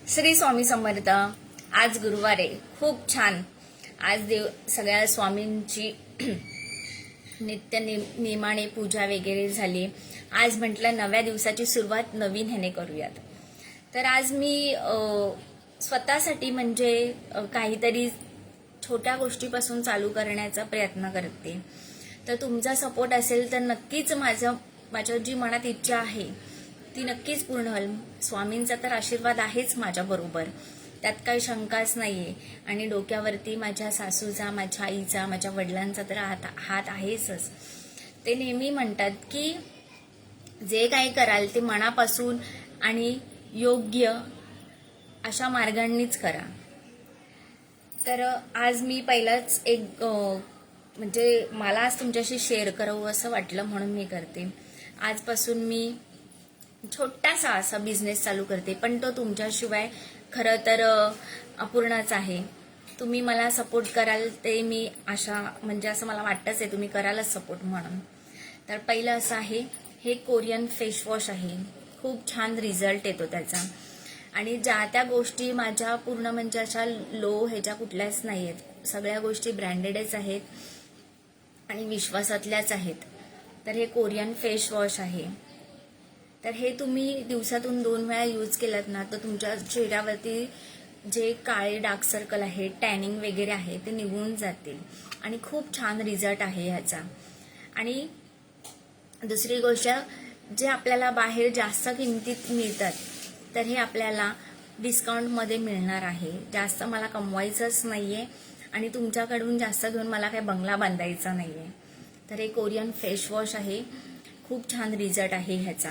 श्री स्वामी समर्थ। आज गुरुवार आहे, खूप छान। आज सगळ्या स्वामींची नित्य नियमाने पूजा वगैरे झाली। आज म्हटलं नव्या दिवसाची सुरुवात नवीन ह्याने करूयात। तर आज मी स्वतःसाठी म्हणजे काहीतरी छोट्या गोष्टीपासून चालू करण्याचा प्रयत्न करते। तर तुमचा सपोर्ट असेल तर नक्कीच माझ्या जी मनात इच्छा आहे ती नक्कीच पूर्ण होईल। स्वामींचा तर आशीर्वाद आहेच माझ्या बरोबर, त्यात काही शंकाच नाहीये। आणि डोक्यावरती माझ्या सासूचा, माझ्या आईचा, माझ्या वडिलांचा तर हात आहेच। ते नेहमी म्हणतात की जे काही कराल ते मनापासून आणि योग्य अशा मार्गांनीच करा। तर आज मी पहिलाच एक म्हणजे मला आज तुमच्याशी शेअर करावं असं वाटलं म्हणून मी करते। आजपासून मी छोटासा असा बिझनेस चालू करते, पण तो तुमच्याशिवाय खरं तर अपूर्णच आहे। तुम्ही मला सपोर्ट कराल ते मी आशा म्हणजे असं मला वाटतंच आहे तुम्ही करालच सपोर्ट म्हणून। तर पहिलं असं आहे, हे कोरियन फेस वॉश आहे, खूप छान रिझल्ट येतो त्याचा। आणि ज्या त्या गोष्टी माझ्या पूर्ण म्हणजे अशा लो ह्याच्या कुठल्याच नाही आहेत, सगळ्या गोष्टी ब्रँडेडच आहेत आणि विश्वासातल्याच आहेत। तर हे कोरियन फेस वॉश आहे। तर हे तुम्ही दिवसातून 2 वेळा यूज केलात ना, तर तुमच्या चेहऱ्यावरती जे काळे डार्क सर्कल आहे, टॅनिंग वगैरे आहे ते निघून जातील आणि खूप छान रिझल्ट आहे ह्याचा। आणि दुसरी गोष्ट, जे आपल्याला बाहेर जास्त किमतीत मिळतात तर हे आपल्याला डिस्काउंटमध्ये मिळणार आहे। जास्त मला कमवायचंच नाहीये आणि तुमच्याकडून जास्त घेऊन मला काही बंगला बांधायचा नाहीये। तर हे कोरियन फेस वॉश आहे, खूप छान रिझल्ट आहे ह्याचा।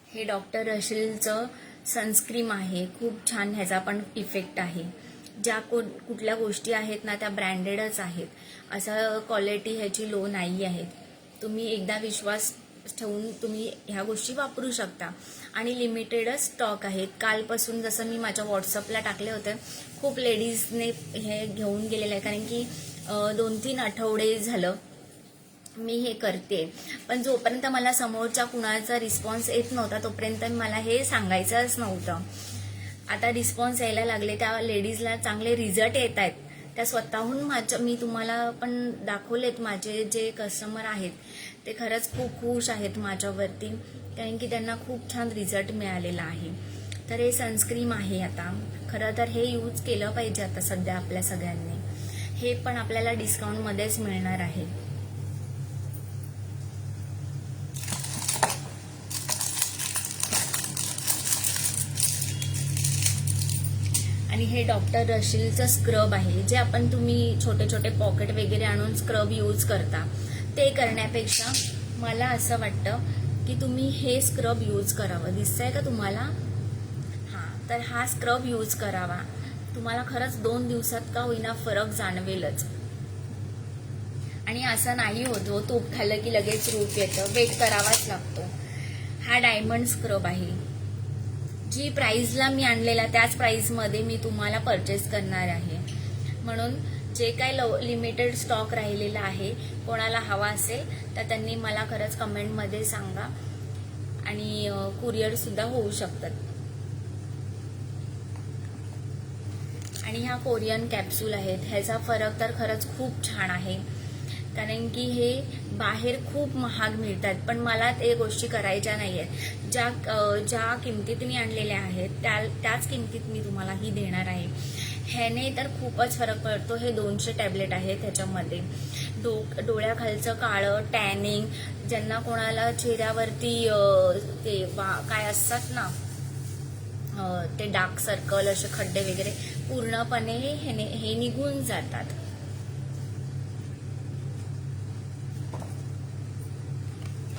हे डॉक्टर रशिलचं सनस्क्रीम आहे, खूप छान ह्याचा पण इफेक्ट आहे। ज्या कुठल्या गोष्टी आहेत ना त्या ब्रँडेडच आहेत, असं क्वालिटी ह्याची लो नाही आहे। तुम्ही एकदा विश्वास ठेवून तुम्ही ह्या गोष्टी वापरू शकता आणि लिमिटेडच स्टॉक आहेत। कालपासून जसं मी माझ्या व्हॉट्सअपला टाकले होते, खूप लेडीजने हे घेऊन गेलेलं आहे, कारण की 2-3 आठवडे झालं मी हे करते। पण जोपर्यंत मला समोरच्या कुणाचा रिस्पॉन्स येत नव्हता तोपर्यंत मला हे सांगायचंच नव्हतं। आता रिस्पॉन्स यायला लागले, त्या लेडीजला चांगले रिझल्ट येत आहेत, त्या स्वतःहून मी तुम्हाला पण दाखवलेत। माझे जे कस्टमर आहेत ते खरंच खूप खुश आहेत माझ्यावरती, कारण की त्यांना खूप छान रिझल्ट मिळालेला आहे। तर हे सनस्क्रीम आहे, आता खरं तर हे यूज केलं पाहिजे आता सध्या आपल्या सगळ्यांनी। हे पण आपल्याला डिस्काउंटमध्येच मिळणार आहे। आणि हे डॉक्टर रशिलचं स्क्रब आहे, जे आपण तुम्ही छोटे छोटे पॉकेट वगैरे आणून स्क्रब यूज करता, ते करण्यापेक्षा मला असं वाटतं की तुम्ही हे स्क्रब यूज करावं। दिसतंय का तुम्हाला? हां, तर हा स्क्रब यूज करावा। तुम्हाला खरंच 2 दिवसात का होईना फरक जाणवेलच। आणि असं नाही होतो तूप खाल्लं की लगेच रूप येतं, वेट करावाच लागतो। हा डायमंड स्क्रब आहे, जी प्राइसला मी आणलेला त्याच प्राइसमध्ये मी तुम्हाला परचेस करणार आहे। म्हणून जे काही लिमिटेड स्टॉक राहिलेला आहे, कोणाला हवा असेल तर त्यांनी मला खरंच कमेंटमध्ये सांगा आणि कुरिअर सुद्धा होऊ शकतात। आणि ह्या कोरियन कॅप्सूल आहेत, ह्याचा फरक तर खरंच खूप छान आहे, कारण की हे बाहेर खूप महाग मिळतात, पण मला ते गोष्टी करायच्या नाही आहेत। ज्या किमतीत मी आणलेल्या आहेत त्याच किमतीत मी तुम्हाला ही देणार आहे। ह्याने तर खूपच फरक पडतो। हे 200 टॅबलेट आहेत, त्याच्यामध्ये डोळ्याखालचं काळं टॅनिंग, ज्यांना कोणाला चेहऱ्यावरती ते काय असतात ना ते डार्क सर्कल, असे खड्डे वगैरे, पूर्णपणे हे निघून जातात।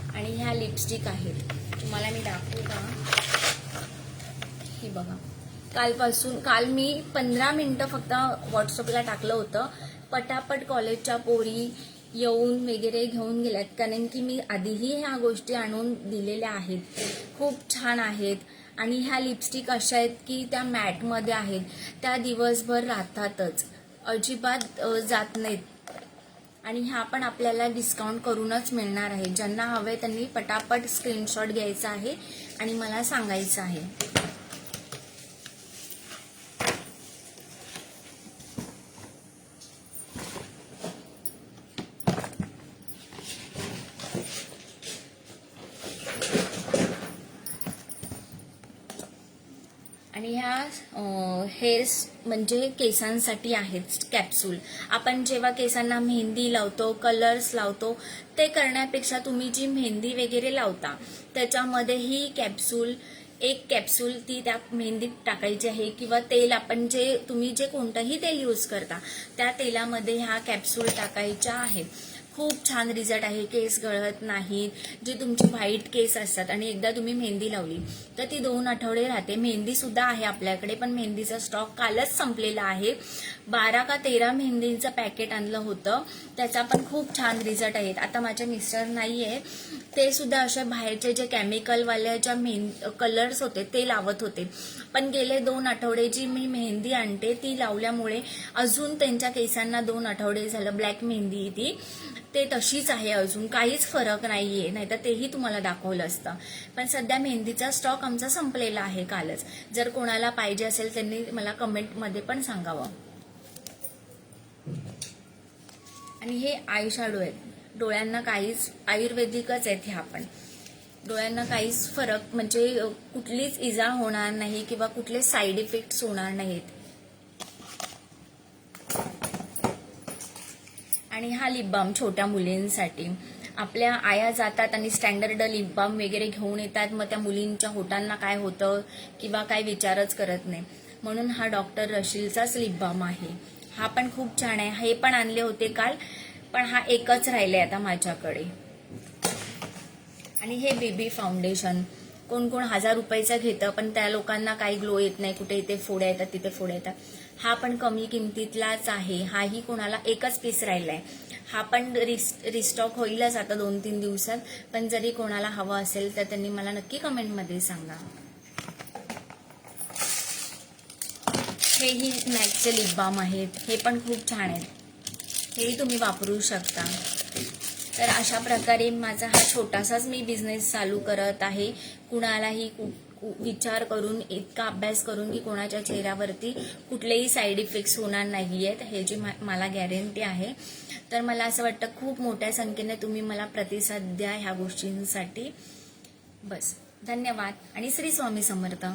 आणि ह्या लिपस्टिक आहेत, तुम्हाला मी दाखवू का? हे बघा, काल मी 15 मिनिटं फक्त व्हॉट्सअपला टाकलं होतं, पटापट कॉलेजच्या पोरी येऊन वगैरे घेऊन गेल्यात, कारण की मी आधीही ह्या गोष्टी आणून दिलेल्या आहेत, खूप छान आहेत। आणि ह्या लिपस्टिक अशा आहेत की त्या मॅटमध्ये आहेत, त्या दिवसभर राहतातच, अजिबात जात नाहीत आणि ह्या पण आपल्याला डिस्काउंट करूनच मिळणार आहे. ज्यांना हवे त्यांनी पटापट स्क्रीनशॉट घ्यायचा आहे आणि मला सांगायचं आहे. आणि ह्या हेअर्स म्हणजे केसांसाठी आहेत कॅप्सूल. आपण जेव्हा केसांना मेहंदी लावतो, कलर्स लावतो, ते करण्यापेक्षा तुम्ही जी मेहंदी वगैरे लावता त्याच्यामध्ये ही कॅप्सूल, एक कॅप्सूल ती त्या मेहंदीत टाकायची आहे, किंवा तेल आपण तुम्ही जे कोणतंही तेल यूज करता त्या तेलामध्ये ह्या कॅप्सूल टाकायच्या आहेत. खूप छान रिझल्ट आहे. केस गळत नाहीत. जे तुमचे व्हाईट केस असतात आणि एकदा तुम्ही मेहंदी लावली तर ती 2 आठवडे राहते. मेहंदी सुद्धा आहे आपल्याकडे, पण मेहंदीचा स्टॉक कालच संपलेला आहे. 12 का 13 मेहंदीचं पॅकेट आणलं होतं, त्याचा पण खूप छान रिझल्ट आहेत. आता माझे मिस्टर नाहीये, ते सुद्धा अशा बाहेरचे जे केमिकलवाल्या ज्या कलर्स होते ते लावत होते, पण गेले 2 आठवडे जी मी मेहंदी आणते ती लावल्यामुळे अजून त्यांच्या केसांना 2 आठवडे झालं, ब्लॅक मेहंदी ती ते तशीच आहे, अजून काहीच फरक नाहीये. नाहीतर तेही तुम्हाला दाखवलं असतं. पण सध्या मेहंदीचा स्टॉक आमचा संपलेला आहे कालच. जर कोणाला पाहिजे असेल त्यांनी मला कमेंटमध्ये पण सांगावं. आणि हे आय शॅडो आहेत. डोळ्यांना काहीच, आयुर्वेदिकच आहेत ह्या पण. डोळ्यांना काहीच फरक म्हणजे कुठलीच इजा होणार नाही किंवा कुठले साईड इफेक्ट्स होणार नाहीत. आणि हा लिप बाम छोट्या मुलींसाठी. आपल्या आया जातात आणि स्टँडर्ड लिप बाम वगैरे घेऊन येतात, मग त्या मुलींच्या होटांना काय होतं किंवा काय विचारच करत नाही. म्हणून हा डॉक्टर रशीलचाच लिप बाम आहे. हा पण खूप छान आहे. हे पण आणले होते काल, पण हा एकच राहिलाय आता माझ्याकडे. आणि हे बेबी फाउंडेशन कोण कोण 1000 रुपयाचं घेतं, पण त्या लोकांना काही ग्लो येत नाही. कुठे इथे फोड्या येतात, तिथे फोड्या येतात. हा पण कमी किमतीतलाच आहे. हाही कोणाला एकच पीस राहिलाय. हा पण रिस्टॉक होईलच आता 2-3 दिवसात. पण जरी कोणाला हवं असेल तर त्यांनी मला नक्की कमेंटमध्ये सांगा. हेही मॅकचे लिप बाम आहेत. हे पण खूप छान आहेत. हेही तुम्ही वापरू शकता. तर अशा प्रकारे माझा हा छोटासाच मी बिझनेस चालू करत आहे. कुणालाही विचार करून, इतका अभ्यास करून की कोणाच्या चेहऱ्यावरती कुठलेही साईड इफेक्ट्स होणार नाहीयेत, हे जी मला गॅरंटी आहे. तर मला असं वाटतं खूप मोठ्या संख्येने तुम्ही मला प्रतिसाद द्या ह्या गोष्टींसाठी. बस, धन्यवाद आणि श्री स्वामी समर्थ.